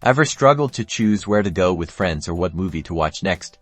Ever struggled to choose where to go with friends or what movie to watch next?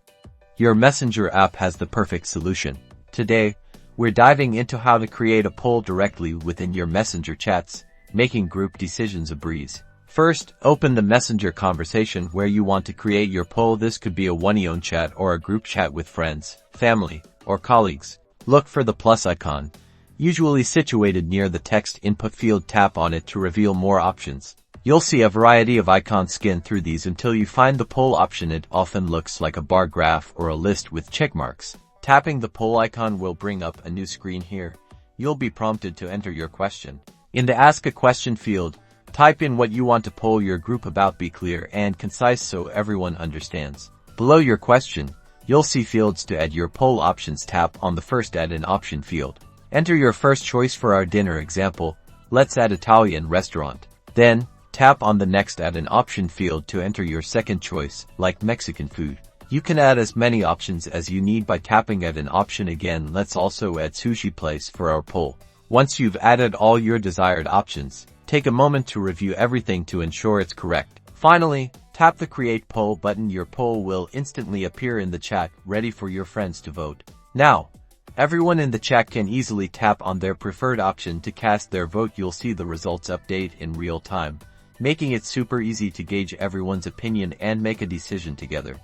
Your Messenger app has the perfect solution. Today, we're diving into how to create a poll directly within your Messenger chats, making group decisions a breeze. First, open the Messenger conversation where you want to create your poll. This could be a one-on-one chat or a group chat with friends, family, or colleagues. Look for the plus icon, usually situated near the text input field. Tap on it to reveal more options. You'll see a variety of icons. Scan through these until you find the poll option. It often looks like a bar graph or a list with check marks. Tapping the poll icon will bring up a new screen. Here, you'll be prompted to enter your question. In the Ask a Question field, type in what you want to poll your group about. Be clear and concise so everyone understands. Below your question, you'll see fields to add your poll options. Tap on the first Add an Option field. Enter your first choice. For our dinner example, let's add Italian restaurant. Then, tap on the next Add an Option field to enter your second choice, like Mexican food. You can add as many options as you need by tapping Add an Option again. Let's also add sushi place for our poll. Once you've added all your desired options, take a moment to review everything to ensure it's correct. Finally, tap the Create Poll button. Your poll will instantly appear in the chat, ready for your friends to vote. Now, everyone in the chat can easily tap on their preferred option to cast their vote. You'll see the results update in real time, making it super easy to gauge everyone's opinion and make a decision together.